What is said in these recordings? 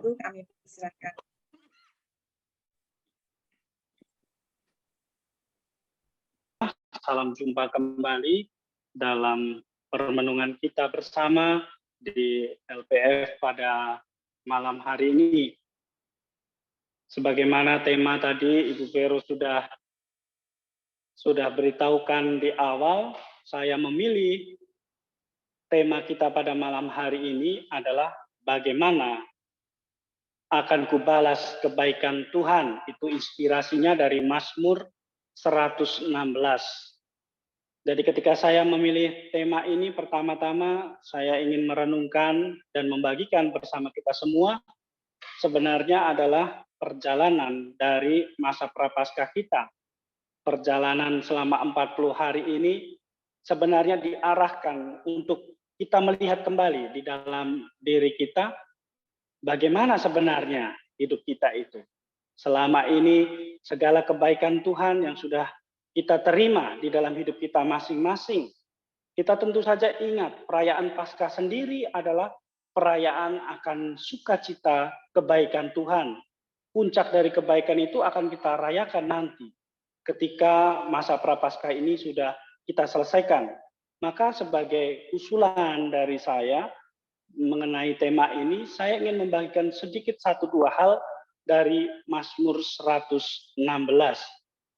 Guru, kami persilakan. Salam jumpa kembali dalam permenungan kita bersama di LPF pada malam hari ini. Sebagaimana tema tadi Ibu Vero sudah beritahukan di awal, saya memilih tema kita pada malam hari ini adalah bagaimana akan kubalas kebaikan Tuhan. Itu inspirasinya dari Mazmur 116. Jadi ketika saya memilih tema ini, pertama-tama saya ingin merenungkan dan membagikan bersama kita semua sebenarnya adalah perjalanan dari masa prapaskah kita. Perjalanan selama 40 hari ini sebenarnya diarahkan untuk kita melihat kembali di dalam diri kita bagaimana sebenarnya hidup kita itu. Selama ini segala kebaikan Tuhan yang sudah kita terima di dalam hidup kita masing-masing. Kita tentu saja ingat perayaan Paskah sendiri adalah perayaan akan sukacita kebaikan Tuhan. Puncak dari kebaikan itu akan kita rayakan nanti ketika masa prapaskah ini sudah kita selesaikan. Maka sebagai usulan dari saya mengenai tema ini, saya ingin membagikan sedikit 1-2 hal dari Mazmur 116.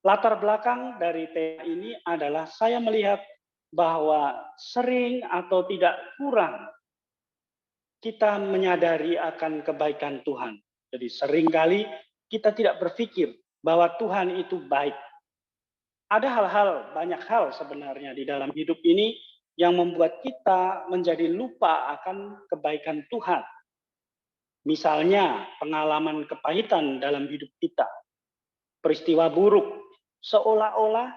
Latar belakang dari tema ini adalah saya melihat bahwa sering atau tidak kurang kita menyadari akan kebaikan Tuhan. Jadi seringkali kita tidak berpikir bahwa Tuhan itu baik. Ada banyak hal sebenarnya di dalam hidup ini yang membuat kita menjadi lupa akan kebaikan Tuhan. Misalnya pengalaman kepahitan dalam hidup kita, peristiwa buruk, seolah-olah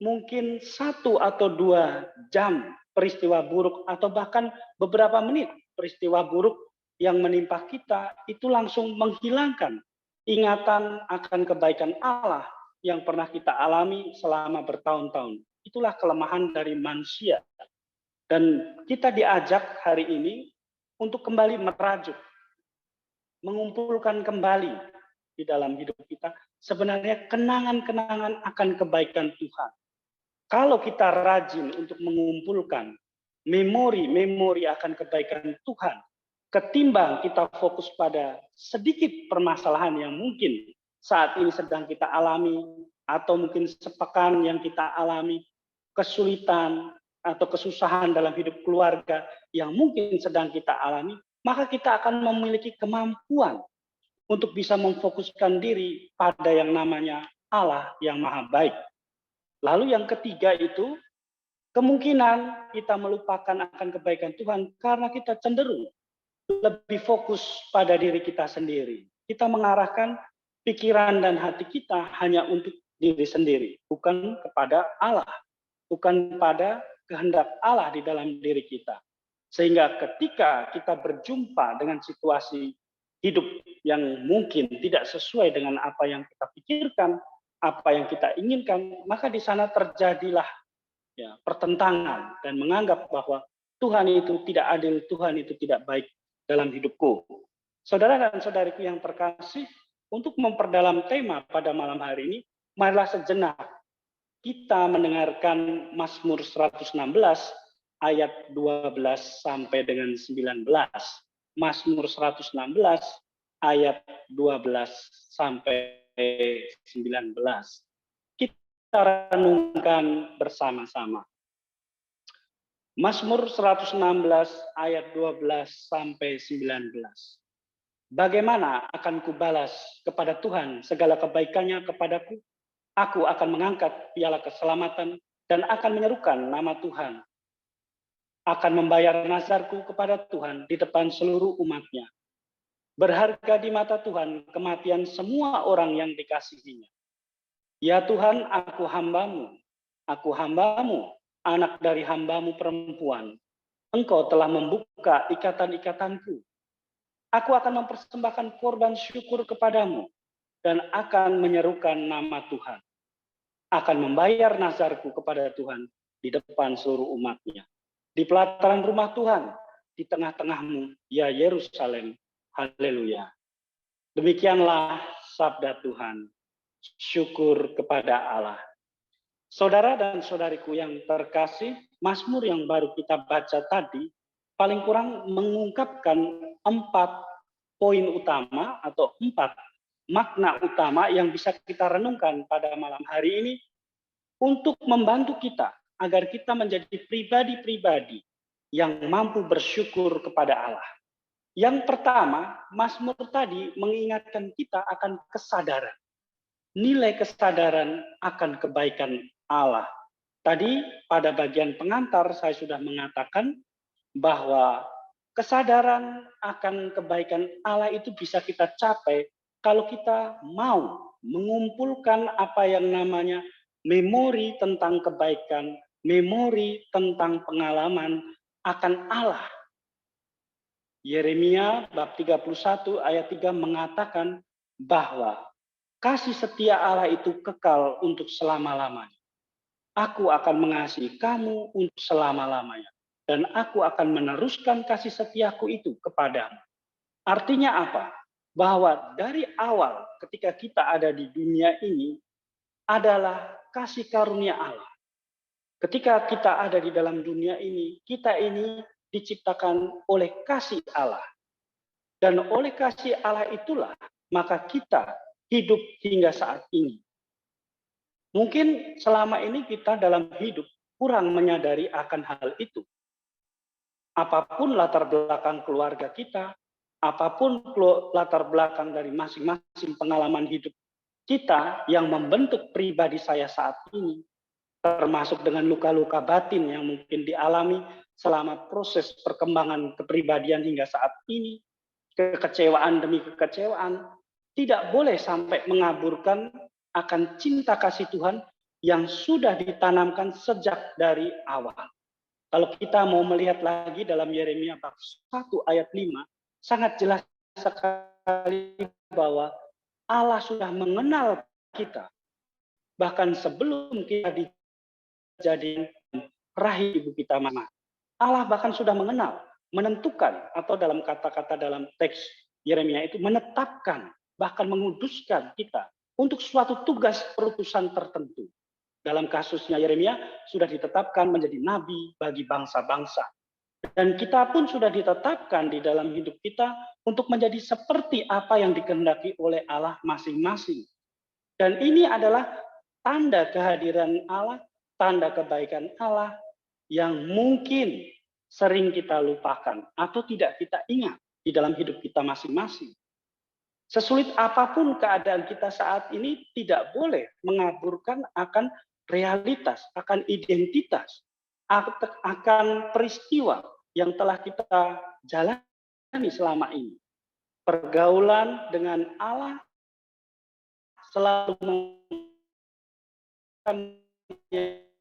mungkin 1 atau 2 jam peristiwa buruk atau bahkan beberapa menit peristiwa buruk yang menimpa kita itu langsung menghilangkan ingatan akan kebaikan Allah yang pernah kita alami selama bertahun-tahun. Itulah kelemahan dari manusia. Dan kita diajak hari ini untuk kembali merajuk, mengumpulkan kembali di dalam hidup kita sebenarnya kenangan-kenangan akan kebaikan Tuhan. Kalau kita rajin untuk mengumpulkan memori-memori akan kebaikan Tuhan, ketimbang kita fokus pada sedikit permasalahan yang mungkin saat ini sedang kita alami, atau mungkin sepekan yang kita alami, kesulitan atau kesusahan dalam hidup keluarga yang mungkin sedang kita alami, maka kita akan memiliki kemampuan untuk bisa memfokuskan diri pada yang namanya Allah yang Maha Baik. Lalu yang ketiga itu, kemungkinan kita melupakan akan kebaikan Tuhan karena kita cenderung lebih fokus pada diri kita sendiri. Kita mengarahkan pikiran dan hati kita hanya untuk diri sendiri, bukan kepada Allah, bukan pada kehendak Allah di dalam diri kita. Sehingga ketika kita berjumpa dengan situasi hidup yang mungkin tidak sesuai dengan apa yang kita pikirkan, apa yang kita inginkan, maka di sana terjadilah pertentangan dan menganggap bahwa Tuhan itu tidak adil, Tuhan itu tidak baik dalam hidupku. Saudara dan saudariku yang terkasih, untuk memperdalam tema pada malam hari ini, marilah sejenak kita mendengarkan Mazmur 116 ayat 12 sampai dengan 19. Mazmur 116 ayat 12 sampai 19. Kita renungkan bersama-sama. Mazmur 116 ayat 12 sampai 19. Bagaimana akan kubalas kepada Tuhan segala kebaikannya kepadaku? Aku akan mengangkat piala keselamatan dan akan menyerukan nama Tuhan. Akan membayar nazarku kepada Tuhan di depan seluruh umatnya. Berharga di mata Tuhan kematian semua orang yang dikasihinya. Ya Tuhan, aku hambamu, anak dari hambamu perempuan. Engkau telah membuka ikatan-ikatanku. Aku akan mempersembahkan korban syukur kepadamu dan akan menyerukan nama Tuhan. Akan membayar nazarku kepada Tuhan di depan seluruh umatnya. Di pelataran rumah Tuhan, di tengah-tengahmu, ya Yerusalem, Haleluya. Demikianlah sabda Tuhan. Syukur kepada Allah. Saudara dan saudariku yang terkasih, Mazmur yang baru kita baca tadi paling kurang mengungkapkan 4 poin utama atau 4 makna utama yang bisa kita renungkan pada malam hari ini untuk membantu kita agar kita menjadi pribadi-pribadi yang mampu bersyukur kepada Allah. Yang pertama, Mazmur tadi mengingatkan kita akan kesadaran. Nilai kesadaran akan kebaikan Allah. Tadi pada bagian pengantar saya sudah mengatakan bahwa kesadaran akan kebaikan Allah itu bisa kita capai kalau kita mau mengumpulkan apa yang namanya memori tentang kebaikan, memori tentang pengalaman akan Allah. Yeremia bab 31 ayat 3 mengatakan bahwa kasih setia Allah itu kekal untuk selama-lamanya. Aku akan mengasihi kamu untuk selama-lamanya. Dan aku akan meneruskan kasih setiaku itu kepadamu. Artinya apa? Bahwa dari awal ketika kita ada di dunia ini adalah kasih karunia Allah. Ketika kita ada di dalam dunia ini, kita ini diciptakan oleh kasih Allah. Dan oleh kasih Allah itulah maka kita hidup hingga saat ini. Mungkin selama ini kita dalam hidup kurang menyadari akan hal itu. Apapun latar belakang keluarga kita, apapun latar belakang dari masing-masing pengalaman hidup kita yang membentuk pribadi saya saat ini, termasuk dengan luka-luka batin yang mungkin dialami selama proses perkembangan kepribadian hingga saat ini, kekecewaan demi kekecewaan, tidak boleh sampai mengaburkan akan cinta kasih Tuhan yang sudah ditanamkan sejak dari awal. Kalau kita mau melihat lagi dalam Yeremia bab 1 ayat 5, sangat jelas sekali bahwa Allah sudah mengenal kita. Bahkan sebelum kita dijadikan rahim ibu kita mama. Allah bahkan sudah mengenal, menentukan, atau dalam kata-kata dalam teks Yeremia itu menetapkan, bahkan menguduskan kita untuk suatu tugas perutusan tertentu. Dalam kasusnya Yeremia sudah ditetapkan menjadi nabi bagi bangsa-bangsa. Dan kita pun sudah ditetapkan di dalam hidup kita untuk menjadi seperti apa yang dikehendaki oleh Allah masing-masing. Dan ini adalah tanda kehadiran Allah, tanda kebaikan Allah yang mungkin sering kita lupakan atau tidak kita ingat di dalam hidup kita masing-masing. Sesulit apapun keadaan kita saat ini tidak boleh mengaburkan akan realitas, akan identitas, akan peristiwa yang telah kita jalani selama ini. Pergaulan dengan Allah selalu menghendaki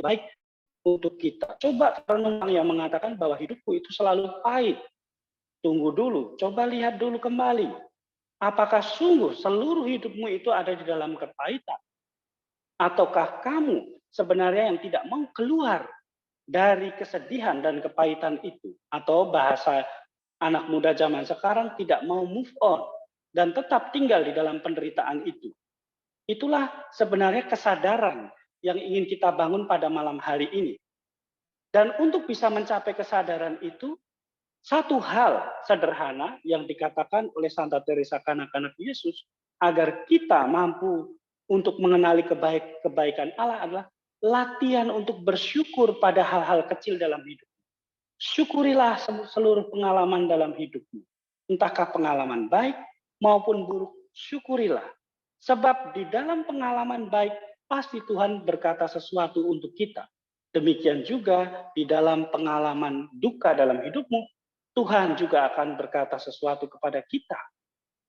baik untuk kita. Coba renung yang mengatakan bahwa hidupku itu selalu pahit. Tunggu dulu, coba lihat dulu kembali. Apakah sungguh seluruh hidupmu itu ada di dalam kepahitan? Ataukah kamu sebenarnya yang tidak mau keluar dari kesedihan dan kepahitan itu? Atau bahasa anak muda zaman sekarang tidak mau move on dan tetap tinggal di dalam penderitaan itu? Itulah sebenarnya kesadaran yang ingin kita bangun pada malam hari ini. Dan untuk bisa mencapai kesadaran itu, satu hal sederhana yang dikatakan oleh Santa Teresa kanak-kanak Yesus agar kita mampu untuk mengenali kebaikan Allah adalah latihan untuk bersyukur pada hal-hal kecil dalam hidup. Syukurilah seluruh pengalaman dalam hidupmu. Entahkah pengalaman baik maupun buruk, syukurilah. Sebab di dalam pengalaman baik pasti Tuhan berkata sesuatu untuk kita. Demikian juga di dalam pengalaman duka dalam hidupmu, Tuhan juga akan berkata sesuatu kepada kita.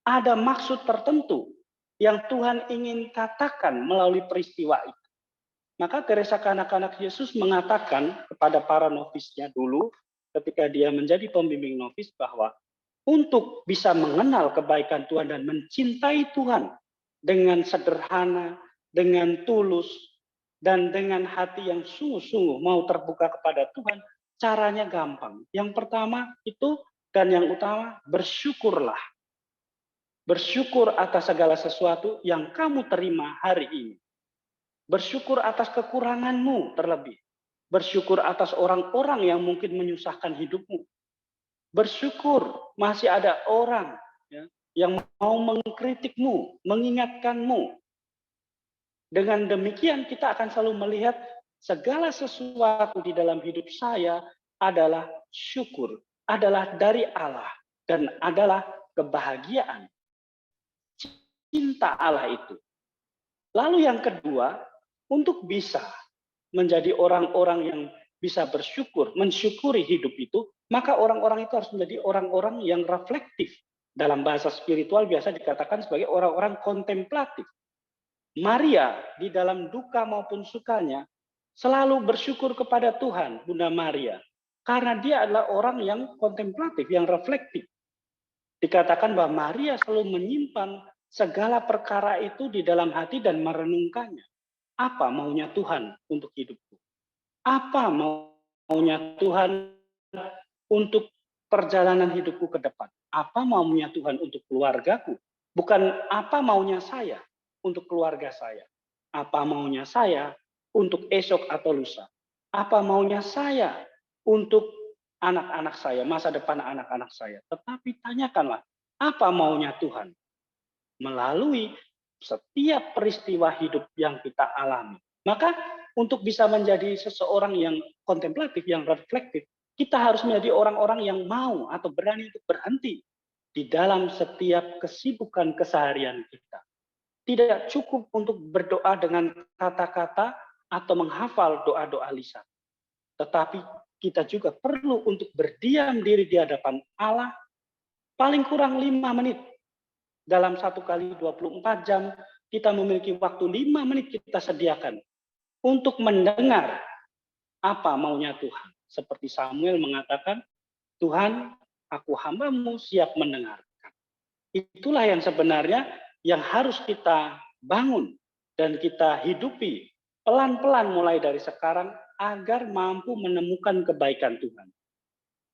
Ada maksud tertentu yang Tuhan ingin katakan melalui peristiwa itu. Maka Teresa kanak-kanak Yesus mengatakan kepada para nofisnya dulu, ketika dia menjadi pembimbing nofis, bahwa untuk bisa mengenal kebaikan Tuhan dan mencintai Tuhan dengan sederhana, dengan tulus, dan dengan hati yang sungguh-sungguh mau terbuka kepada Tuhan, caranya gampang. Yang pertama itu dan yang utama, bersyukurlah. Bersyukur atas segala sesuatu yang kamu terima hari ini. Bersyukur atas kekuranganmu terlebih. Bersyukur atas orang-orang yang mungkin menyusahkan hidupmu. Bersyukur masih ada orang ya, yang mau mengkritikmu, mengingatkanmu. Dengan demikian kita akan selalu melihat segala sesuatu di dalam hidup saya adalah syukur, adalah dari Allah, dan adalah kebahagiaan, cinta Allah itu. Lalu yang kedua, untuk bisa menjadi orang-orang yang bisa bersyukur, mensyukuri hidup itu, maka orang-orang itu harus menjadi orang-orang yang reflektif. Dalam bahasa spiritual biasa dikatakan sebagai orang-orang kontemplatif. Maria di dalam duka maupun sukanya selalu bersyukur kepada Tuhan, Bunda Maria. Karena dia adalah orang yang kontemplatif, yang reflektif. Dikatakan bahwa Maria selalu menyimpan segala perkara itu di dalam hati dan merenungkannya. Apa maunya Tuhan untuk hidupku? Apa maunya Tuhan untuk perjalanan hidupku ke depan? Apa maunya Tuhan untuk keluargaku? Bukan apa maunya saya untuk keluarga saya. Apa maunya saya untuk esok atau lusa? Apa maunya saya untuk anak-anak saya, masa depan anak-anak saya? Tetapi tanyakanlah, apa maunya Tuhan melalui setiap peristiwa hidup yang kita alami. Maka untuk bisa menjadi seseorang yang kontemplatif, yang reflektif, kita harus menjadi orang-orang yang mau atau berani untuk berhenti di dalam setiap kesibukan keseharian kita. Tidak cukup untuk berdoa dengan kata-kata atau menghafal doa-doa lisan. Tetapi kita juga perlu untuk berdiam diri di hadapan Allah paling kurang 5 menit. Dalam 1 kali 24 jam, kita memiliki waktu 5 menit kita sediakan untuk mendengar apa maunya Tuhan. Seperti Samuel mengatakan, Tuhan, aku hamba-Mu siap mendengarkan. Itulah yang sebenarnya yang harus kita bangun dan kita hidupi pelan-pelan mulai dari sekarang agar mampu menemukan kebaikan Tuhan.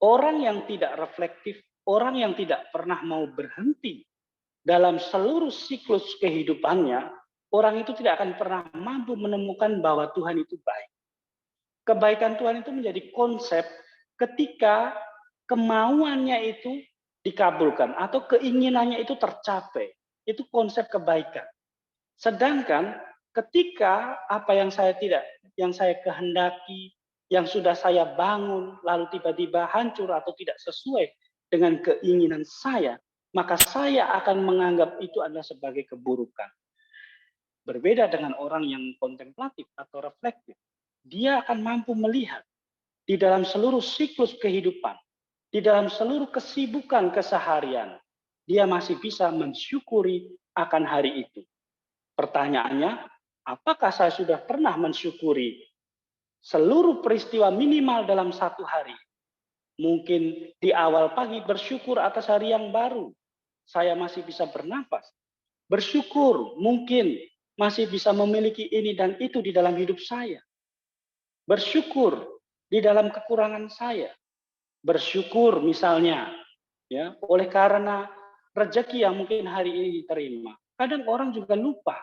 Orang yang tidak reflektif, orang yang tidak pernah mau berhenti dalam seluruh siklus kehidupannya, orang itu tidak akan pernah mampu menemukan bahwa Tuhan itu baik. Kebaikan Tuhan itu menjadi konsep ketika kemauannya itu dikabulkan atau keinginannya itu tercapai. Itu konsep kebaikan. Sedangkan ketika apa yang saya kehendaki, yang sudah saya bangun, lalu tiba-tiba hancur atau tidak sesuai dengan keinginan saya, maka saya akan menganggap itu adalah sebagai keburukan. Berbeda dengan orang yang kontemplatif atau reflektif. Dia akan mampu melihat di dalam seluruh siklus kehidupan, di dalam seluruh kesibukan keseharian, dia masih bisa mensyukuri akan hari itu. Pertanyaannya, apakah saya sudah pernah mensyukuri seluruh peristiwa minimal dalam satu hari? Mungkin di awal pagi bersyukur atas hari yang baru. Saya masih bisa bernafas. Bersyukur mungkin masih bisa memiliki ini dan itu di dalam hidup saya. Bersyukur di dalam kekurangan saya. Bersyukur misalnya ya oleh karena rezeki yang mungkin hari ini diterima. Kadang orang juga lupa.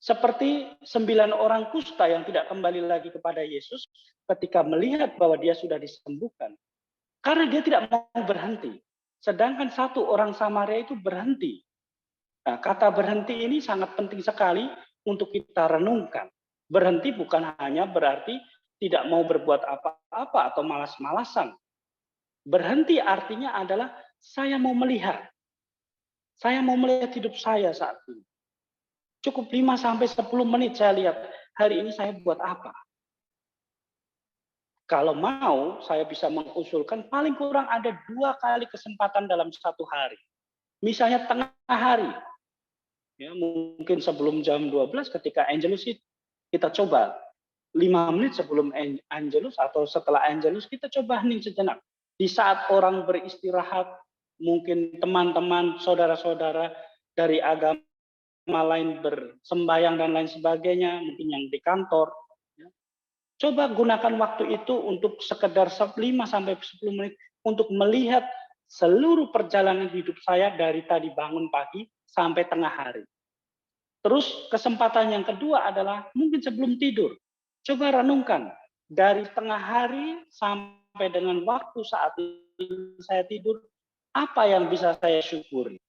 Seperti 9 orang kusta yang tidak kembali lagi kepada Yesus ketika melihat bahwa dia sudah disembuhkan. Karena dia tidak mau berhenti. Sedangkan 1 orang Samaria itu berhenti. Nah, kata berhenti ini sangat penting sekali untuk kita renungkan. Berhenti bukan hanya berarti tidak mau berbuat apa-apa atau malas-malasan. Berhenti artinya adalah saya mau melihat. Saya mau melihat hidup saya saat ini. Cukup 5-10 menit saya lihat, hari ini saya buat apa. Kalau mau, saya bisa mengusulkan paling kurang ada 2 kali kesempatan dalam 1 hari. Misalnya tengah hari. Ya, mungkin sebelum jam 12 ketika Angelus kita coba 5 menit sebelum Angelus atau setelah Angelus kita coba hening sejenak. Di saat orang beristirahat, mungkin teman-teman, saudara-saudara dari agama lain bersembahyang dan lain sebagainya, mungkin yang di kantor. Ya. Coba gunakan waktu itu untuk sekedar 5 sampai 10 menit untuk melihat seluruh perjalanan hidup saya dari tadi bangun pagi sampai tengah hari. Terus kesempatan yang kedua adalah mungkin sebelum tidur. Coba renungkan dari tengah hari sampai dengan waktu saat saya tidur, apa yang bisa saya syukuri?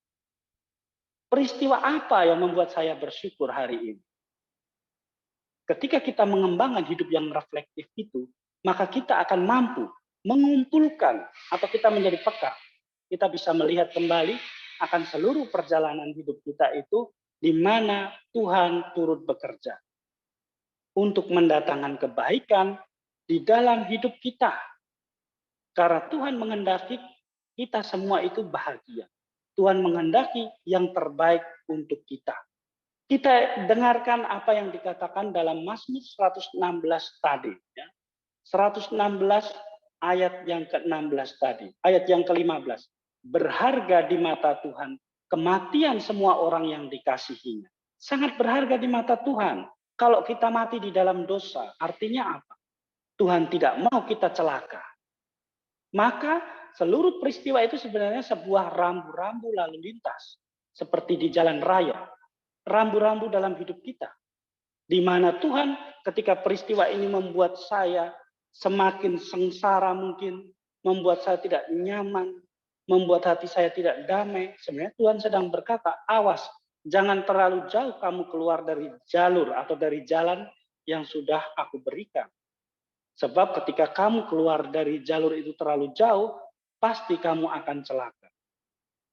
Peristiwa apa yang membuat saya bersyukur hari ini? Ketika kita mengembangkan hidup yang reflektif itu, maka kita akan mampu mengumpulkan atau kita menjadi peka. Kita bisa melihat kembali akan seluruh perjalanan hidup kita itu di mana Tuhan turut bekerja untuk mendatangkan kebaikan di dalam hidup kita. Karena Tuhan menghendaki kita semua itu bahagia. Tuhan menghendaki yang terbaik untuk kita. Kita dengarkan apa yang dikatakan dalam Mazmur 116 tadi. Ya. 116 ayat yang ke-16 tadi. Ayat yang ke-15. Berharga di mata Tuhan kematian semua orang yang dikasihinya. Sangat berharga di mata Tuhan. Kalau kita mati di dalam dosa, artinya apa? Tuhan tidak mau kita celaka. Maka seluruh peristiwa itu sebenarnya sebuah rambu-rambu lalu lintas. Seperti di jalan raya. Rambu-rambu dalam hidup kita. Di mana Tuhan ketika peristiwa ini membuat saya semakin sengsara mungkin, membuat saya tidak nyaman, membuat hati saya tidak damai. Sebenarnya Tuhan sedang berkata, awas, jangan terlalu jauh kamu keluar dari jalur atau dari jalan yang sudah aku berikan. Sebab ketika kamu keluar dari jalur itu terlalu jauh, pasti kamu akan celaka.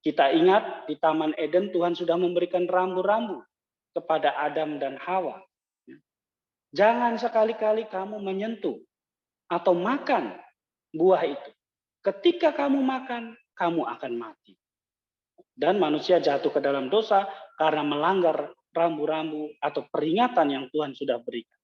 Kita ingat di Taman Eden Tuhan sudah memberikan rambu-rambu kepada Adam dan Hawa. Jangan sekali-kali kamu menyentuh atau makan buah itu. Ketika kamu makan, kamu akan mati. Dan manusia jatuh ke dalam dosa karena melanggar rambu-rambu atau peringatan yang Tuhan sudah berikan.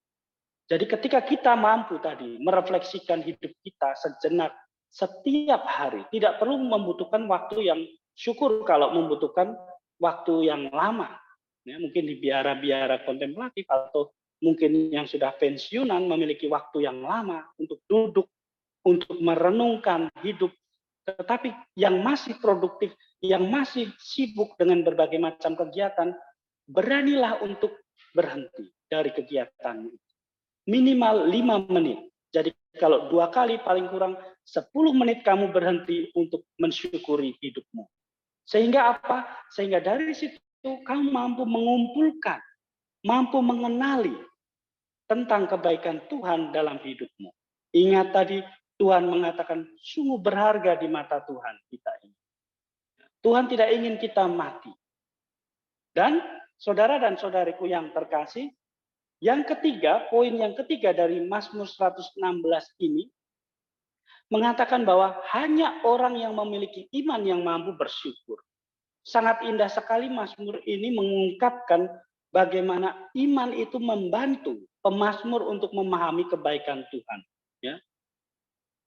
Jadi ketika kita mampu tadi merefleksikan hidup kita sejenak setiap hari, tidak perlu membutuhkan waktu yang syukur kalau membutuhkan waktu yang lama. Ya, mungkin di biara-biara kontemplatif atau mungkin yang sudah pensiunan memiliki waktu yang lama untuk duduk, untuk merenungkan hidup. Tetapi yang masih produktif, yang masih sibuk dengan berbagai macam kegiatan, beranilah untuk berhenti dari kegiatan itu. Minimal 5 menit. Jadi kalau 2 kali paling kurang 10 menit kamu berhenti untuk mensyukuri hidupmu. Sehingga apa? Sehingga dari situ kamu mampu mengumpulkan, mampu mengenali tentang kebaikan Tuhan dalam hidupmu. Ingat tadi Tuhan mengatakan sungguh berharga di mata Tuhan kita ini. Tuhan tidak ingin kita mati. Dan saudara dan saudariku yang terkasih, yang ketiga, poin yang ketiga dari Mazmur 116 ini mengatakan bahwa hanya orang yang memiliki iman yang mampu bersyukur. Sangat indah sekali Mazmur ini mengungkapkan bagaimana iman itu membantu pemazmur untuk memahami kebaikan Tuhan. Ya.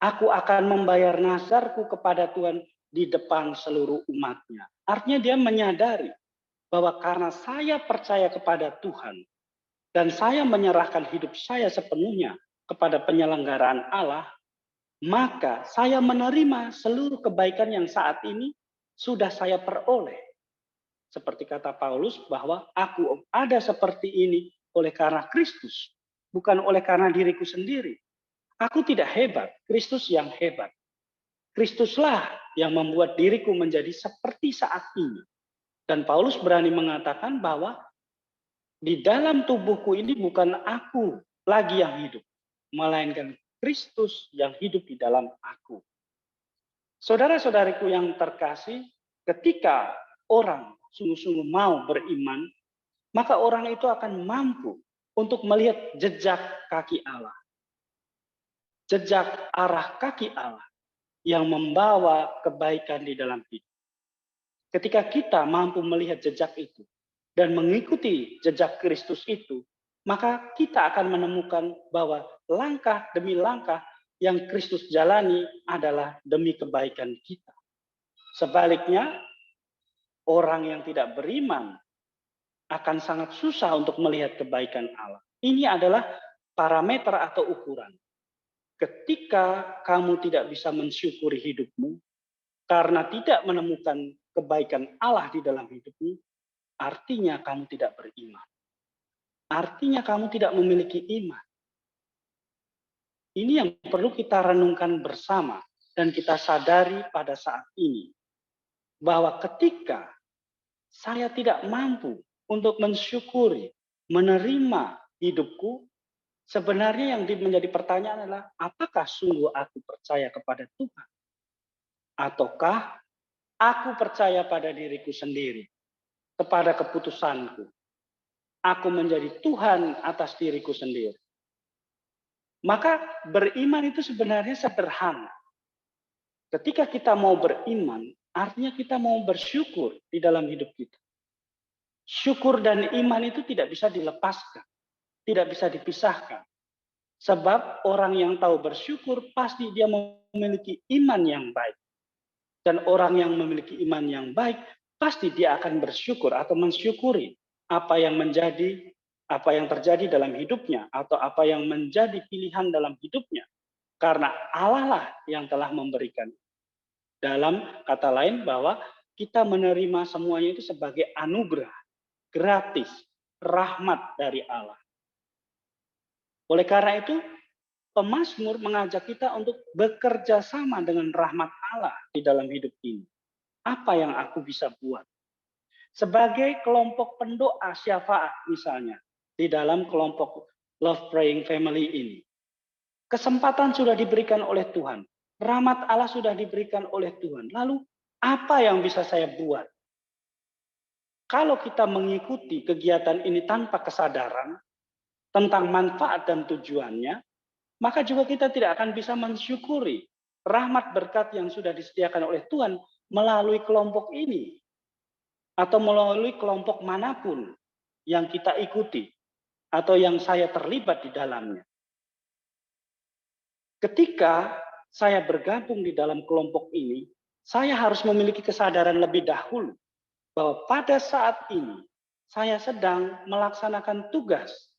Aku akan membayar nazarku kepada Tuhan di depan seluruh umatnya. Artinya dia menyadari bahwa karena saya percaya kepada Tuhan, dan saya menyerahkan hidup saya sepenuhnya kepada penyelenggaraan Allah, maka saya menerima seluruh kebaikan yang saat ini sudah saya peroleh. Seperti kata Paulus bahwa aku ada seperti ini oleh karena Kristus, bukan oleh karena diriku sendiri. Aku tidak hebat, Kristus yang hebat. Kristuslah yang membuat diriku menjadi seperti saat ini. Dan Paulus berani mengatakan bahwa di dalam tubuhku ini bukan aku lagi yang hidup, melainkan Kristus yang hidup di dalam aku. Saudara-saudariku yang terkasih, ketika orang sungguh-sungguh mau beriman, maka orang itu akan mampu untuk melihat jejak kaki Allah. Jejak arah kaki Allah yang membawa kebaikan di dalam hidup. Ketika kita mampu melihat jejak itu, dan mengikuti jejak Kristus itu, maka kita akan menemukan bahwa langkah demi langkah yang Kristus jalani adalah demi kebaikan kita. Sebaliknya, orang yang tidak beriman akan sangat susah untuk melihat kebaikan Allah. Ini adalah parameter atau ukuran. Ketika kamu tidak bisa mensyukuri hidupmu karena tidak menemukan kebaikan Allah di dalam hidupmu, artinya kamu tidak beriman. Artinya kamu tidak memiliki iman. Ini yang perlu kita renungkan bersama dan kita sadari pada saat ini. Bahwa ketika saya tidak mampu untuk mensyukuri, menerima hidupku, sebenarnya yang menjadi pertanyaan adalah, apakah sungguh aku percaya kepada Tuhan? Ataukah aku percaya pada diriku sendiri, kepada keputusanku? Aku menjadi Tuhan atas diriku sendiri. Maka beriman itu sebenarnya sederhana. Ketika kita mau beriman, artinya kita mau bersyukur di dalam hidup kita. Syukur dan iman itu tidak bisa dilepaskan, tidak bisa dipisahkan. Sebab orang yang tahu bersyukur pasti dia memiliki iman yang baik. Dan orang yang memiliki iman yang baik pasti dia akan bersyukur atau mensyukuri apa yang terjadi dalam hidupnya atau apa yang menjadi pilihan dalam hidupnya. Karena Allah lah yang telah memberikan. Dalam kata lain bahwa kita menerima semuanya itu sebagai anugerah, gratis, rahmat dari Allah. Oleh karena itu, pemazmur mengajak kita untuk bekerja sama dengan rahmat Allah di dalam hidup ini. Apa yang aku bisa buat? Sebagai kelompok pendoa syafaat misalnya, di dalam kelompok Love Praying Family ini. Kesempatan sudah diberikan oleh Tuhan. Rahmat Allah sudah diberikan oleh Tuhan. Lalu apa yang bisa saya buat? Kalau kita mengikuti kegiatan ini tanpa kesadaran tentang manfaat dan tujuannya, maka juga kita tidak akan bisa mensyukuri rahmat berkat yang sudah disediakan oleh Tuhan melalui kelompok ini. Atau melalui kelompok manapun yang kita ikuti atau yang saya terlibat di dalamnya. Ketika saya bergabung di dalam kelompok ini, saya harus memiliki kesadaran lebih dahulu bahwa pada saat ini saya sedang melaksanakan tugas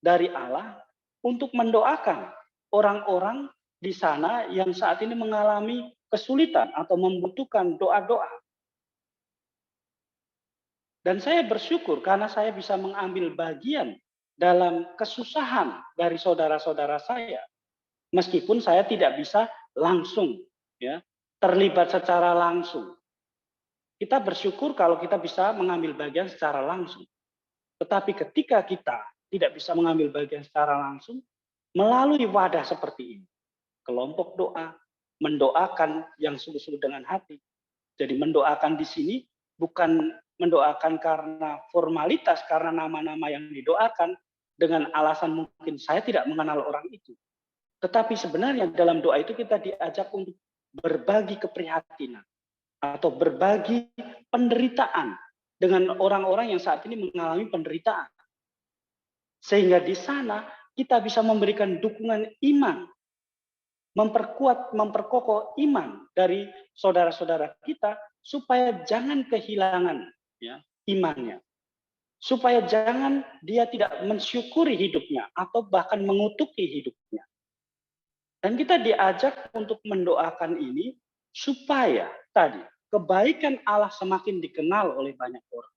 dari Allah untuk mendoakan orang-orang di sana yang saat ini mengalami kesulitan atau membutuhkan doa-doa. Dan saya bersyukur karena saya bisa mengambil bagian dalam kesusahan dari saudara-saudara saya. Meskipun saya tidak bisa langsung terlibat secara langsung. Kita bersyukur kalau kita bisa mengambil bagian secara langsung. Tetapi ketika kita tidak bisa mengambil bagian secara langsung, melalui wadah seperti ini, kelompok doa, mendoakan yang sungguh-sungguh dengan hati. Jadi mendoakan di sini bukan mendoakan karena formalitas, karena nama-nama yang didoakan, dengan alasan mungkin saya tidak mengenal orang itu. Tetapi sebenarnya dalam doa itu kita diajak untuk berbagi keprihatinan atau berbagi penderitaan dengan orang-orang yang saat ini mengalami penderitaan. Sehingga di sana kita bisa memberikan dukungan iman, memperkokoh iman dari saudara-saudara kita supaya jangan kehilangan imannya. Supaya jangan dia tidak mensyukuri hidupnya atau bahkan mengutuki hidupnya. Dan kita diajak untuk mendoakan ini supaya tadi kebaikan Allah semakin dikenal oleh banyak orang.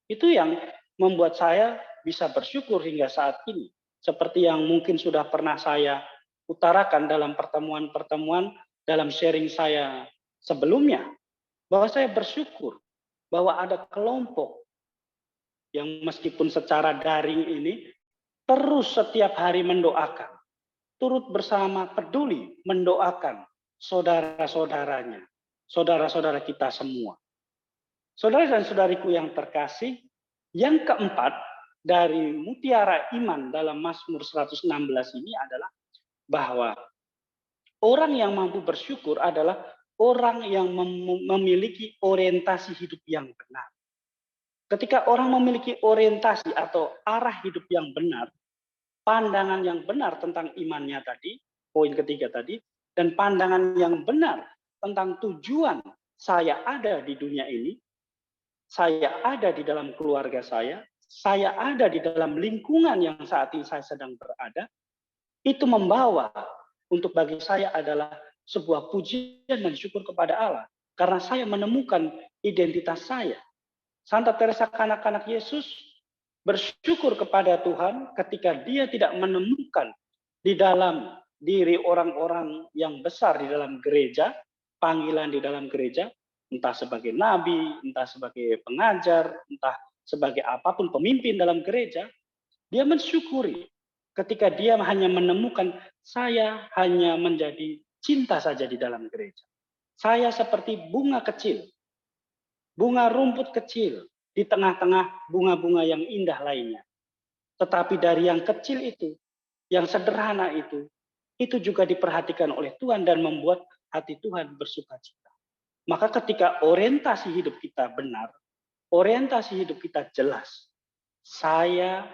Itu yang membuat saya bisa bersyukur hingga saat ini. Seperti yang mungkin sudah pernah saya utarakan dalam pertemuan-pertemuan dalam sharing saya sebelumnya. Bahwa saya bersyukur bahwa ada kelompok yang meskipun secara daring ini terus setiap hari mendoakan. Turut bersama peduli mendoakan saudara-saudaranya, saudara-saudara kita semua. Saudara dan saudariku yang terkasih, yang keempat dari mutiara iman dalam Mazmur 116 ini adalah bahwa orang yang mampu bersyukur adalah orang yang memiliki orientasi hidup yang benar. Ketika orang memiliki orientasi atau arah hidup yang benar, pandangan yang benar tentang imannya tadi, poin ketiga tadi, dan pandangan yang benar tentang tujuan saya ada di dunia ini, saya ada di dalam keluarga saya saya ada di dalam lingkungan yang saat ini saya sedang berada, itu membawa untuk bagi saya adalah sebuah pujian dan syukur kepada Allah. Karena saya menemukan identitas saya. Santa Teresa kanak-kanak Yesus bersyukur kepada Tuhan ketika dia tidak menemukan di dalam diri orang-orang yang besar di dalam gereja, panggilan di dalam gereja, entah sebagai nabi, entah sebagai pengajar, entah sebagai apapun pemimpin dalam gereja, dia mensyukuri ketika dia hanya menemukan saya hanya menjadi cinta saja di dalam gereja. Saya seperti bunga kecil, bunga rumput kecil di tengah-tengah bunga-bunga yang indah lainnya. Tetapi dari yang kecil itu, yang sederhana itu juga diperhatikan oleh Tuhan dan membuat hati Tuhan bersukacita. Maka ketika orientasi hidup kita benar, orientasi hidup kita jelas, saya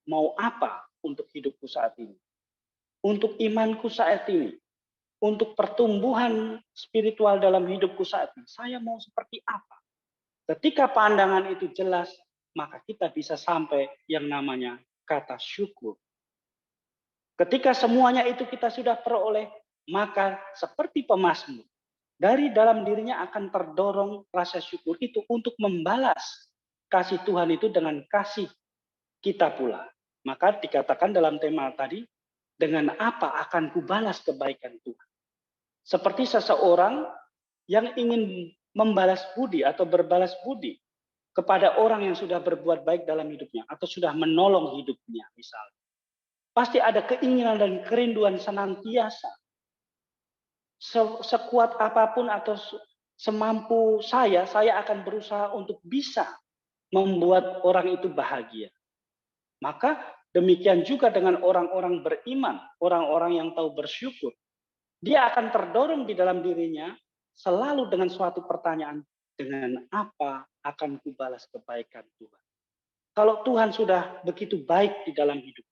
mau apa untuk hidupku saat ini, untuk imanku saat ini, untuk pertumbuhan spiritual dalam hidupku saat ini, saya mau seperti apa? Ketika pandangan itu jelas, maka kita bisa sampai yang namanya kata syukur. Ketika semuanya itu kita sudah peroleh, maka seperti pemazmur, dari dalam dirinya akan terdorong rasa syukur itu untuk membalas kasih Tuhan itu dengan kasih kita pula. Maka dikatakan dalam tema tadi, dengan apa akan kubalas kebaikan Tuhan. Seperti seseorang yang ingin membalas budi atau berbalas budi kepada orang yang sudah berbuat baik dalam hidupnya atau sudah menolong hidupnya misalnya. Pasti ada keinginan dan kerinduan senantiasa. Sekuat apapun atau semampu saya akan berusaha untuk bisa membuat orang itu bahagia. Maka demikian juga dengan orang-orang beriman, orang-orang yang tahu bersyukur. Dia akan terdorong di dalam dirinya selalu dengan suatu pertanyaan, dengan apa akan kubalas kebaikan Tuhan? Kalau Tuhan sudah begitu baik di dalam hidup,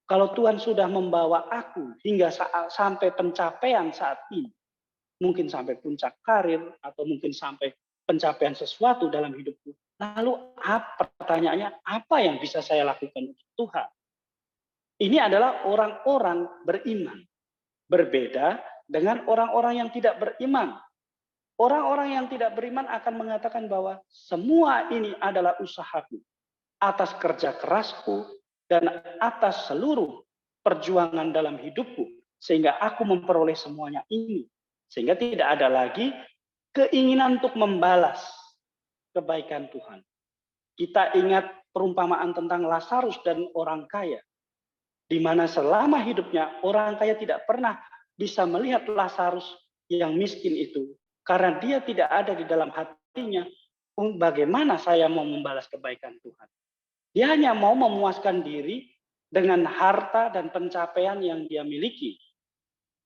kalau Tuhan sudah membawa aku hingga sampai pencapaian saat ini, mungkin sampai puncak karir, atau mungkin sampai pencapaian sesuatu dalam hidupku, lalu pertanyaannya, apa yang bisa saya lakukan untuk Tuhan? Ini adalah orang-orang beriman. Berbeda dengan orang-orang yang tidak beriman. Orang-orang yang tidak beriman akan mengatakan bahwa semua ini adalah usahaku, atas kerja kerasku, dan atas seluruh perjuangan dalam hidupku, sehingga aku memperoleh semuanya ini. Sehingga tidak ada lagi keinginan untuk membalas kebaikan Tuhan. Kita ingat perumpamaan tentang Lazarus dan orang kaya, di mana selama hidupnya orang kaya tidak pernah bisa melihat Lazarus yang miskin itu, karena dia tidak ada di dalam hatinya, bagaimana saya mau membalas kebaikan Tuhan. Dia hanya mau memuaskan diri dengan harta dan pencapaian yang dia miliki.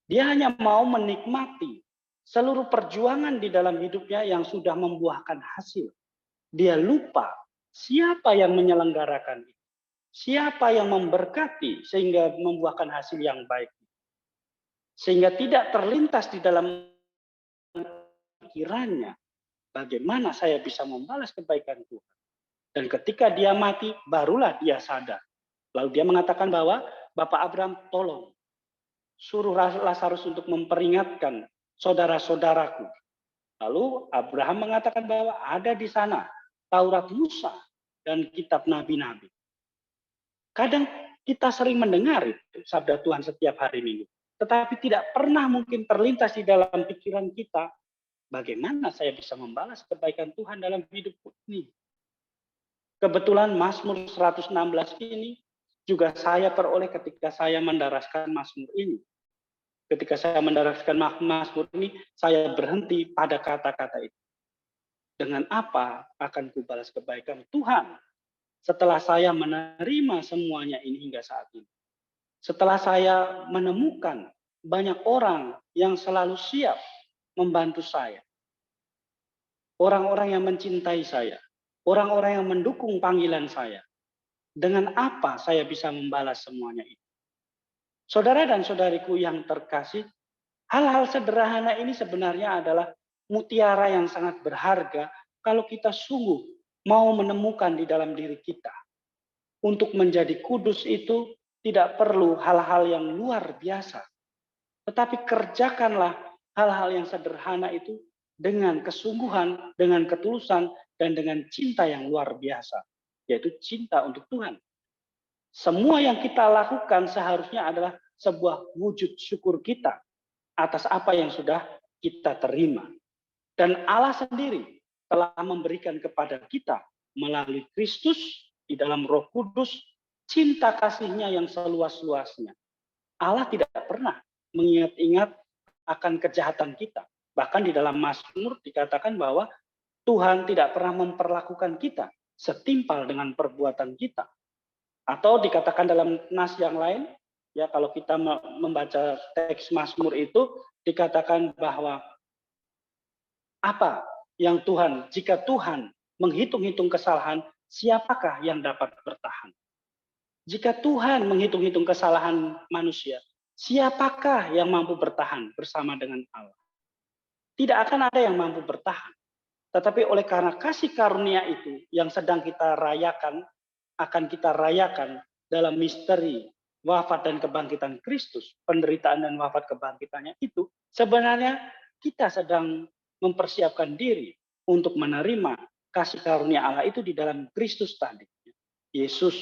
Dia hanya mau menikmati seluruh perjuangan di dalam hidupnya yang sudah membuahkan hasil. Dia lupa siapa yang menyelenggarakan itu. Siapa yang memberkati sehingga membuahkan hasil yang baik. Sehingga tidak terlintas di dalam pikirannya, bagaimana saya bisa membalas kebaikan Tuhan. Dan ketika dia mati, barulah dia sadar. Lalu dia mengatakan bahwa, Bapak Abraham, tolong suruh Lazarus untuk memperingatkan saudara-saudaraku. Lalu Abraham mengatakan bahwa ada di sana Taurat Musa dan kitab nabi-nabi. Kadang kita sering mendengar itu sabda Tuhan setiap hari Minggu, tetapi tidak pernah mungkin terlintas di dalam pikiran kita, bagaimana saya bisa membalas kebaikan Tuhan dalam hidupku ini. Kebetulan Mazmur 116 ini juga saya peroleh ketika saya mendaraskan Mazmur ini. Ketika saya mendaraskan Mazmur ini, saya berhenti pada kata-kata itu. Dengan apa akan kubalas kebaikan Tuhan setelah saya menerima semuanya ini hingga saat ini? Setelah saya menemukan banyak orang yang selalu siap membantu saya. Orang-orang yang mencintai saya. Orang-orang yang mendukung panggilan saya. Dengan apa saya bisa membalas semuanya itu? Saudara dan saudariku yang terkasih, hal-hal sederhana ini sebenarnya adalah mutiara yang sangat berharga kalau kita sungguh mau menemukan di dalam diri kita. untuk menjadi kudus itu tidak perlu hal-hal yang luar biasa. Tetapi kerjakanlah hal-hal yang sederhana itu dengan kesungguhan, dengan ketulusan, dan dengan cinta yang luar biasa. Yaitu cinta untuk Tuhan. Semua yang kita lakukan seharusnya adalah sebuah wujud syukur kita atas apa yang sudah kita terima. Dan Allah sendiri telah memberikan kepada kita melalui Kristus di dalam Roh Kudus cinta kasih-Nya yang seluas-luasnya. Allah tidak pernah mengingat-ingat akan kejahatan kita. Bahkan di dalam Mazmur dikatakan bahwa Tuhan tidak pernah memperlakukan kita setimpal dengan perbuatan kita. Atau dikatakan dalam nas yang lain, ya kalau kita membaca teks Mazmur itu dikatakan bahwa apa yang Tuhan, jika Tuhan menghitung-hitung kesalahan, siapakah yang dapat bertahan? Jika Tuhan menghitung-hitung kesalahan manusia, siapakah yang mampu bertahan bersama dengan Allah? Tidak akan ada yang mampu bertahan. Tetapi oleh karena kasih karunia itu yang sedang kita rayakan, akan kita rayakan dalam misteri wafat dan kebangkitan Kristus, penderitaan dan wafat kebangkitannya itu, sebenarnya kita sedang mempersiapkan diri untuk menerima kasih karunia Allah itu di dalam Kristus tadi. Yesus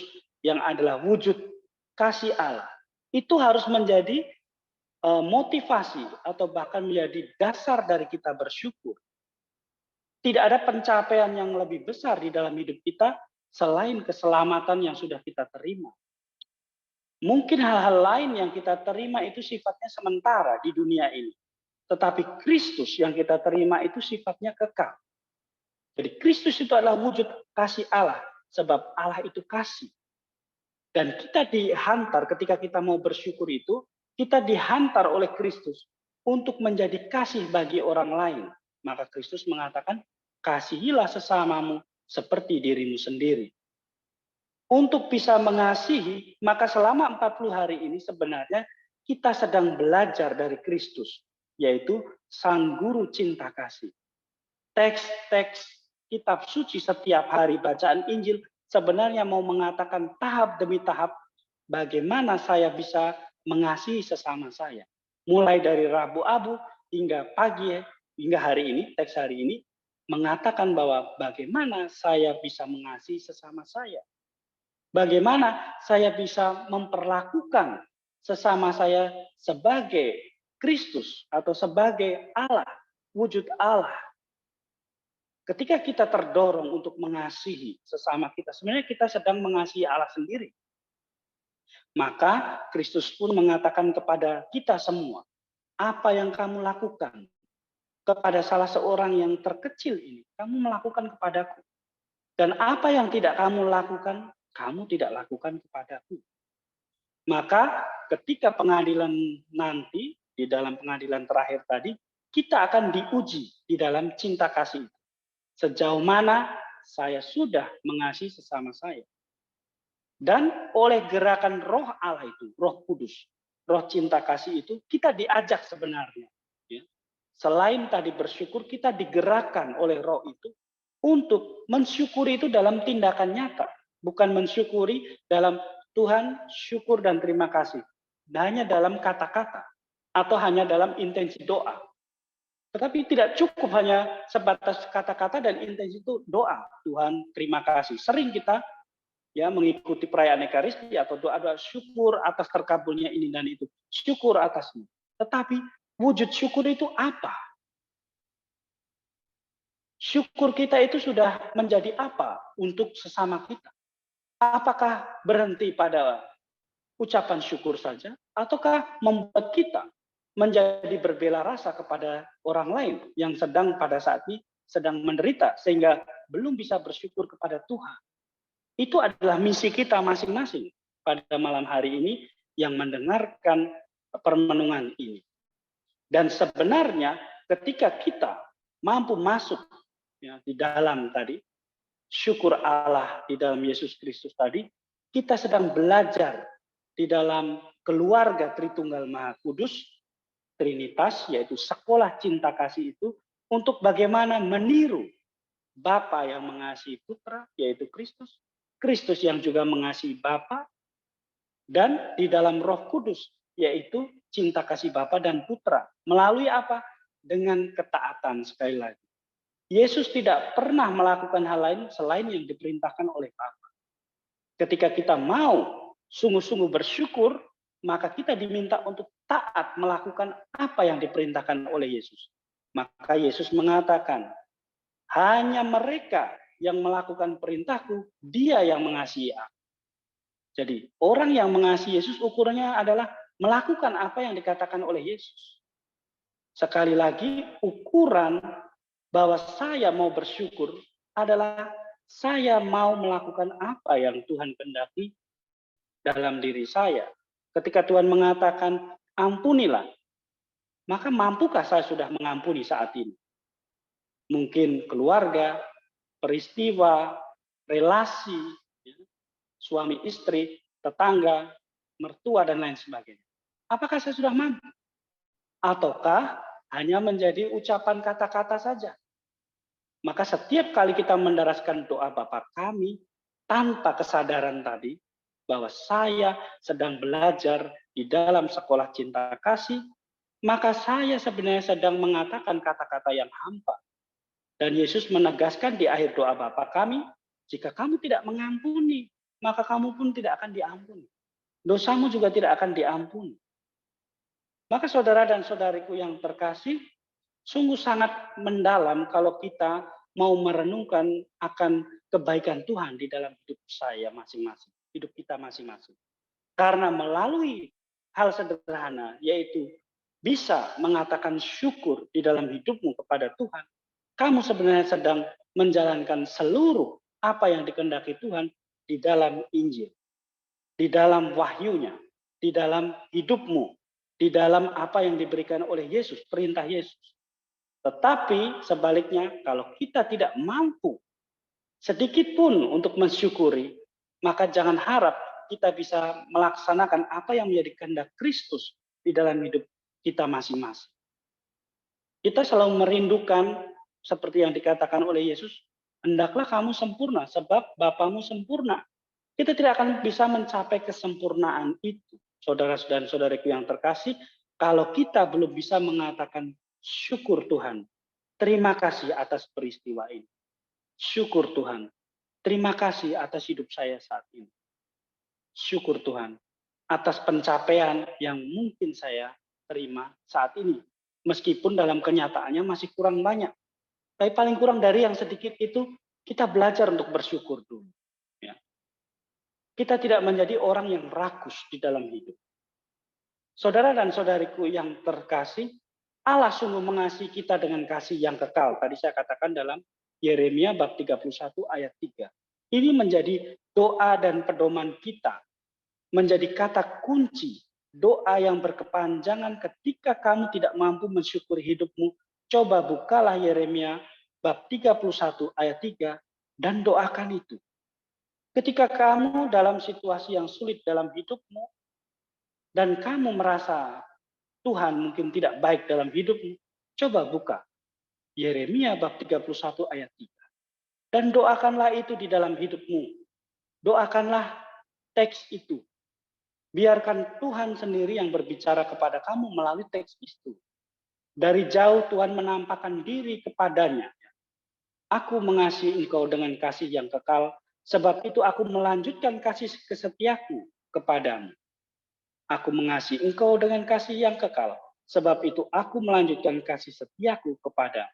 yang adalah wujud kasih Allah. Itu harus menjadi motivasi atau bahkan menjadi dasar dari kita bersyukur. Tidak ada pencapaian yang lebih besar di dalam hidup kita selain keselamatan yang sudah kita terima. Mungkin hal-hal lain yang kita terima itu sifatnya sementara di dunia ini. Tetapi Kristus yang kita terima itu sifatnya kekal. Jadi Kristus itu adalah wujud kasih Allah. Sebab Allah itu kasih. Dan kita dihantar ketika kita mau bersyukur itu, kita dihantar oleh Kristus untuk menjadi kasih bagi orang lain. Maka Kristus mengatakan, kasihilah sesamamu seperti dirimu sendiri. Untuk bisa mengasihi, maka selama 40 hari ini sebenarnya kita sedang belajar dari Kristus, yaitu Sang Guru Cinta Kasih. Teks-teks kitab suci setiap hari bacaan Injil sebenarnya mau mengatakan tahap demi tahap bagaimana saya bisa mengasihi sesama saya. Mulai dari Rabu Abu hingga pagi, hingga hari ini, teks hari ini, mengatakan bahwa bagaimana saya bisa mengasihi sesama saya. Bagaimana saya bisa memperlakukan sesama saya sebagai Kristus atau sebagai Allah, wujud Allah. Ketika kita terdorong untuk mengasihi sesama kita, sebenarnya kita sedang mengasihi Allah sendiri. Maka Kristus pun mengatakan kepada kita semua, apa yang kamu lakukan kepada salah seorang yang terkecil ini, kamu melakukan kepadaku. Dan apa yang tidak kamu lakukan, kamu tidak lakukan kepadaku. Maka ketika pengadilan nanti, di dalam pengadilan terakhir tadi, kita akan diuji di dalam cinta kasih. Sejauh mana saya sudah mengasihi sesama saya. Dan oleh gerakan roh Allah itu, roh kudus, roh cinta kasih itu, kita diajak sebenarnya. Ya. Selain tadi bersyukur, kita digerakkan oleh roh itu untuk mensyukuri itu dalam tindakan nyata. Bukan mensyukuri dalam Tuhan, syukur dan terima kasih. Hanya dalam kata-kata. Atau hanya dalam intensi doa. Tetapi tidak cukup hanya sebatas kata-kata dan intensi itu doa. Tuhan, terima kasih. Sering kita ya mengikuti perayaan Ekaristi atau doa-doa syukur atas terkabulnya ini dan itu. Syukur atasnya. Tetapi wujud syukur itu apa? Syukur kita itu sudah menjadi apa untuk sesama kita? Apakah berhenti pada ucapan syukur saja? Ataukah membuat kita menjadi berbela rasa kepada orang lain yang sedang pada saat ini sedang menderita sehingga belum bisa bersyukur kepada Tuhan? Itu adalah misi kita masing-masing pada malam hari ini yang mendengarkan permenungan ini. Dan sebenarnya ketika kita mampu masuk ya, di dalam tadi, syukur Allah di dalam Yesus Kristus tadi, kita sedang belajar di dalam keluarga Tritunggal Maha Kudus, Trinitas, yaitu sekolah cinta kasih itu, untuk bagaimana meniru Bapa yang mengasihi Putra, yaitu Kristus, Kristus yang juga mengasihi Bapa, dan di dalam Roh Kudus, yaitu cinta kasih Bapa dan Putra. Melalui apa? Dengan ketaatan sekali lagi. Yesus tidak pernah melakukan hal lain selain yang diperintahkan oleh Bapa. Ketika kita mau sungguh-sungguh bersyukur, maka kita diminta untuk taat melakukan apa yang diperintahkan oleh Yesus. Maka Yesus mengatakan, hanya mereka yang melakukan perintahku, dia yang mengasihi aku. Jadi orang yang mengasihi Yesus ukurannya adalah melakukan apa yang dikatakan oleh Yesus. Sekali lagi, ukuran bahwa saya mau bersyukur adalah saya mau melakukan apa yang Tuhan kehendaki dalam diri saya. Ketika Tuhan mengatakan, ampunilah, maka mampukah saya sudah mengampuni saat ini? Mungkin keluarga, peristiwa, relasi, suami istri, tetangga, mertua, dan lain sebagainya. Apakah saya sudah mampu? Ataukah hanya menjadi ucapan kata-kata saja? Maka setiap kali kita mendaraskan doa Bapa kami, tanpa kesadaran tadi, bahwa saya sedang belajar di dalam sekolah cinta kasih, maka saya sebenarnya sedang mengatakan kata-kata yang hampa. Dan Yesus menegaskan di akhir doa Bapa kami, jika kamu tidak mengampuni, maka kamu pun tidak akan diampuni. Dosamu juga tidak akan diampuni. Maka saudara dan saudariku yang terkasih, sungguh sangat mendalam kalau kita mau merenungkan akan kebaikan Tuhan di dalam hidup saya masing-masing, hidup kita masing-masing. Karena melalui hal sederhana, yaitu bisa mengatakan syukur di dalam hidupmu kepada Tuhan, kamu sebenarnya sedang menjalankan seluruh apa yang dikehendaki Tuhan di dalam Injil, di dalam wahyunya, di dalam hidupmu, di dalam apa yang diberikan oleh Yesus, perintah Yesus. Tetapi sebaliknya, kalau kita tidak mampu sedikit pun untuk mensyukuri, maka jangan harap kita bisa melaksanakan apa yang menjadi kehendak Kristus di dalam hidup kita masing-masing. Kita selalu merindukan seperti yang dikatakan oleh Yesus, hendaklah kamu sempurna sebab Bapamu sempurna. Kita tidak akan bisa mencapai kesempurnaan itu, saudara dan saudariku yang terkasih, kalau kita belum bisa mengatakan syukur Tuhan. Terima kasih atas peristiwa ini. Syukur Tuhan. Terima kasih atas hidup saya saat ini. Syukur Tuhan atas pencapaian yang mungkin saya terima saat ini. Meskipun dalam kenyataannya masih kurang banyak. Tapi paling kurang dari yang sedikit itu, kita belajar untuk bersyukur dulu. Ya. Kita tidak menjadi orang yang rakus di dalam hidup. Saudara dan saudariku yang terkasih, Allah sungguh mengasihi kita dengan kasih yang kekal. Tadi saya katakan dalam Yeremia bab 31 ayat 3. Ini menjadi doa dan pedoman kita. Menjadi kata kunci doa yang berkepanjangan ketika kamu tidak mampu mensyukuri hidupmu. Coba bukalah Yeremia bab 31 ayat 3 dan doakan itu. Ketika kamu dalam situasi yang sulit dalam hidupmu dan kamu merasa Tuhan mungkin tidak baik dalam hidupmu, coba buka Yeremia bab 31 ayat 3. Dan doakanlah itu di dalam hidupmu. Doakanlah teks itu. Biarkan Tuhan sendiri yang berbicara kepada kamu melalui teks itu. Dari jauh Tuhan menampakkan diri kepadanya. Aku mengasihi engkau dengan kasih yang kekal, sebab itu aku melanjutkan kasih kesetiaku kepadamu. Aku mengasihi engkau dengan kasih yang kekal, sebab itu aku melanjutkan kasih setiaku kepadamu.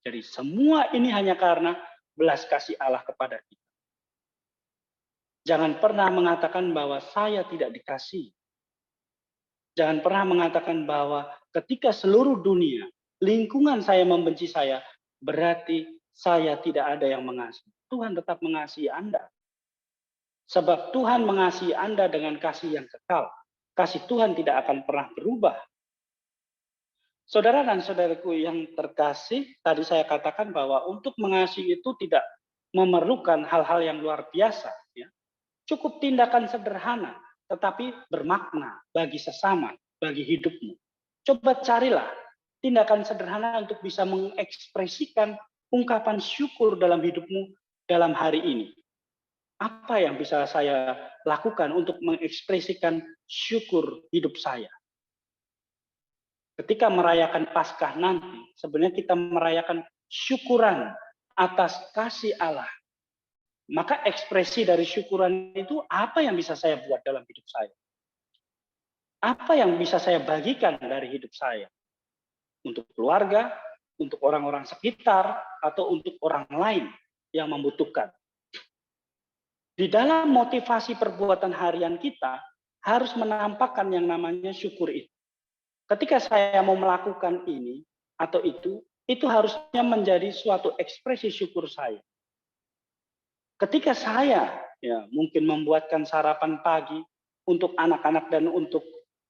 Jadi semua ini hanya karena belas kasih Allah kepada kita. Jangan pernah mengatakan bahwa saya tidak dikasihi. Jangan pernah mengatakan bahwa ketika seluruh dunia, lingkungan saya membenci saya, berarti saya tidak ada yang mengasihi. Tuhan tetap mengasihi Anda. Sebab Tuhan mengasihi Anda dengan kasih yang kekal. Kasih Tuhan tidak akan pernah berubah. Saudara dan saudaraku yang terkasih, tadi saya katakan bahwa untuk mengasihi itu tidak memerlukan hal-hal yang luar biasa. Ya. Cukup tindakan sederhana, tetapi bermakna bagi sesama, bagi hidupmu. Coba carilah tindakan sederhana untuk bisa mengekspresikan ungkapan syukur dalam hidupmu dalam hari ini. Apa yang bisa saya lakukan untuk mengekspresikan syukur hidup saya? Ketika merayakan Paskah nanti, sebenarnya kita merayakan syukuran atas kasih Allah. Maka ekspresi dari syukuran itu apa yang bisa saya buat dalam hidup saya? Apa yang bisa saya bagikan dari hidup saya? Untuk keluarga, untuk orang-orang sekitar, atau untuk orang lain yang membutuhkan. Di dalam motivasi perbuatan harian kita, harus menampakkan yang namanya syukur itu. Ketika saya mau melakukan ini atau itu harusnya menjadi suatu ekspresi syukur saya. Ketika saya mungkin membuatkan sarapan pagi untuk anak-anak dan untuk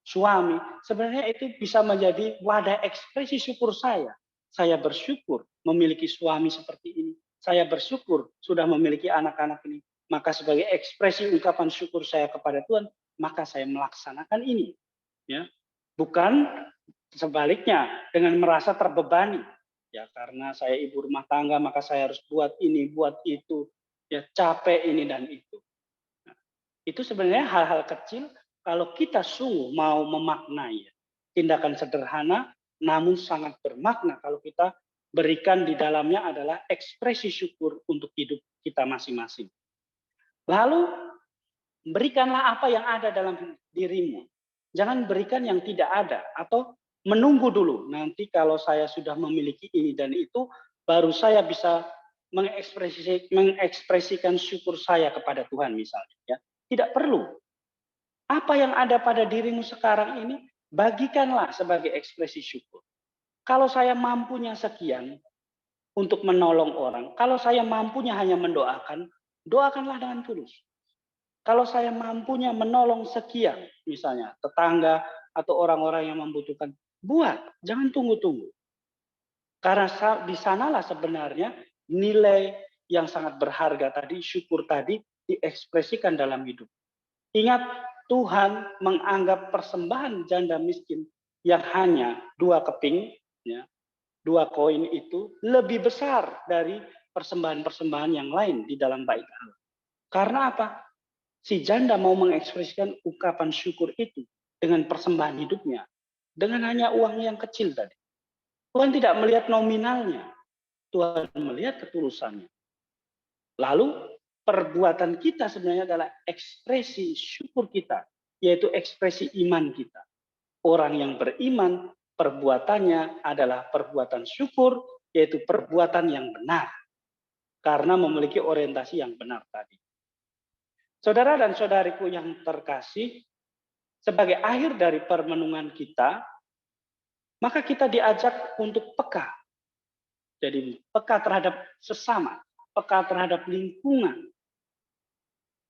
suami, sebenarnya itu bisa menjadi wadah ekspresi syukur saya. Saya bersyukur memiliki suami seperti ini. Saya bersyukur sudah memiliki anak-anak ini. Maka sebagai ekspresi ungkapan syukur saya kepada Tuhan, maka saya melaksanakan ini. Ya, bukan sebaliknya dengan merasa terbebani. Ya, karena saya ibu rumah tangga, maka saya harus buat ini, buat itu. Ya, capek ini dan itu. Nah, itu sebenarnya hal-hal kecil kalau kita sungguh mau memaknai tindakan sederhana namun sangat bermakna kalau kita berikan di dalamnya adalah ekspresi syukur untuk hidup kita masing-masing. Lalu berikanlah apa yang ada dalam dirimu. Jangan berikan yang tidak ada atau menunggu dulu. Nanti kalau saya sudah memiliki ini dan itu, baru saya bisa mengekspresikan syukur saya kepada Tuhan misalnya. Ya. Tidak perlu. Apa yang ada pada dirimu sekarang ini, bagikanlah sebagai ekspresi syukur. Kalau saya mampunya sekian untuk menolong orang, kalau saya mampunya hanya mendoakan, doakanlah dengan tulus. Kalau saya mampunya menolong sekian, misalnya tetangga atau orang-orang yang membutuhkan, buat, jangan tunggu-tunggu. Karena di sanalah sebenarnya nilai yang sangat berharga tadi, syukur tadi, diekspresikan dalam hidup. Ingat, Tuhan menganggap persembahan janda miskin yang hanya 2 keping, ya, 2 koin itu lebih besar dari persembahan-persembahan yang lain di dalam bait Allah. Karena apa? Si janda mau mengekspresikan ungkapan syukur itu dengan persembahan hidupnya, dengan hanya uang yang kecil tadi. Tuhan tidak melihat nominalnya, Tuhan melihat ketulusannya. Lalu perbuatan kita sebenarnya adalah ekspresi syukur kita, yaitu ekspresi iman kita. Orang yang beriman, perbuatannya adalah perbuatan syukur, yaitu perbuatan yang benar. Karena memiliki orientasi yang benar tadi. Saudara dan saudariku yang terkasih, sebagai akhir dari permenungan kita, maka kita diajak untuk peka. Jadi peka terhadap sesama, peka terhadap lingkungan,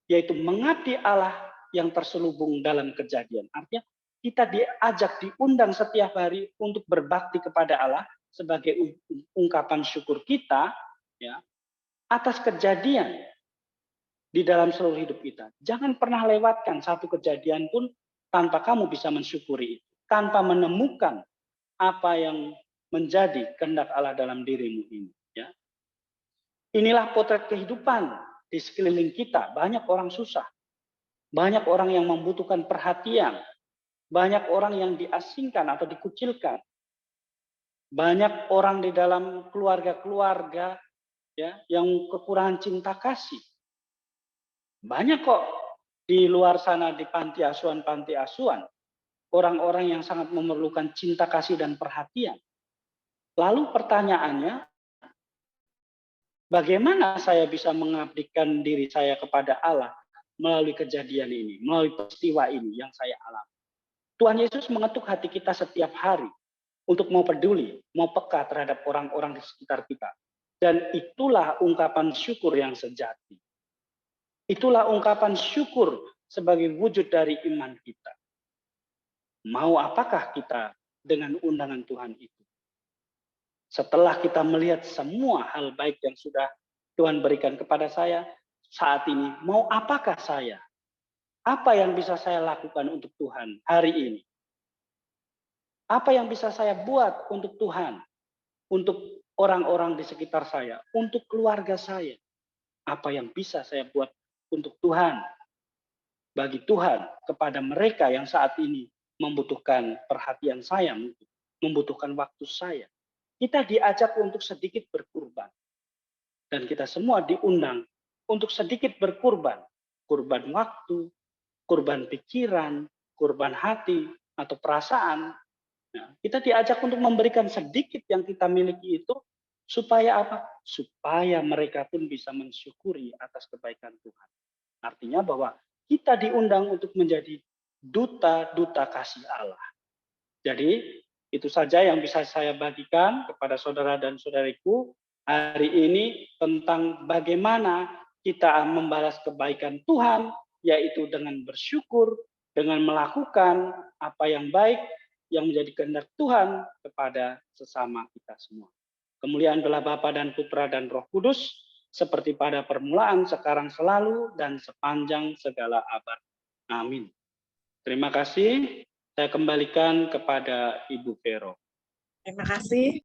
yaitu mengabdi Allah yang terselubung dalam kejadian. Artinya kita diajak, diundang setiap hari untuk berbakti kepada Allah sebagai ungkapan syukur kita ya atas kejadian di dalam seluruh hidup kita. Jangan pernah lewatkan satu kejadian pun tanpa kamu bisa mensyukuri itu. Tanpa menemukan apa yang menjadi kehendak Allah dalam dirimu ini. Ya. Inilah potret kehidupan di sekeliling kita. Banyak orang susah. Banyak orang yang membutuhkan perhatian. Banyak orang yang diasingkan atau dikucilkan. Banyak orang di dalam keluarga-keluarga ya, yang kekurangan cinta kasih. Banyak kok di luar sana di panti asuhan, orang-orang yang sangat memerlukan cinta kasih dan perhatian. Lalu pertanyaannya, bagaimana saya bisa mengabdikan diri saya kepada Allah melalui kejadian ini, melalui peristiwa ini yang saya alami? Tuhan Yesus mengetuk hati kita setiap hari untuk mau peduli, mau peka terhadap orang-orang di sekitar kita. Dan itulah ungkapan syukur yang sejati. Itulah ungkapan syukur sebagai wujud dari iman kita. Mau apakah kita dengan undangan Tuhan itu? Setelah kita melihat semua hal baik yang sudah Tuhan berikan kepada saya saat ini, mau apakah saya? Apa yang bisa saya lakukan untuk Tuhan hari ini? Apa yang bisa saya buat untuk Tuhan? Untuk orang-orang di sekitar saya, untuk keluarga saya? Apa yang bisa saya buat untuk Tuhan, bagi Tuhan, kepada mereka yang saat ini membutuhkan perhatian saya, membutuhkan waktu saya. Kita diajak untuk sedikit berkurban. Dan kita semua diundang untuk sedikit berkurban. Kurban waktu, kurban pikiran, kurban hati, atau perasaan. Nah, kita diajak untuk memberikan sedikit yang kita miliki itu, supaya apa? Supaya mereka pun bisa mensyukuri atas kebaikan Tuhan. Artinya bahwa kita diundang untuk menjadi duta-duta kasih Allah. Jadi, itu saja yang bisa saya bagikan kepada saudara dan saudariku hari ini tentang bagaimana kita membalas kebaikan Tuhan, yaitu dengan bersyukur, dengan melakukan apa yang baik, yang menjadi kehendak Tuhan kepada sesama kita semua. Kemuliaan belah Bapa dan Putra dan Roh Kudus, seperti pada permulaan, sekarang, selalu, dan sepanjang segala abad. Amin. Terima kasih. Saya kembalikan kepada Ibu Vero. Terima kasih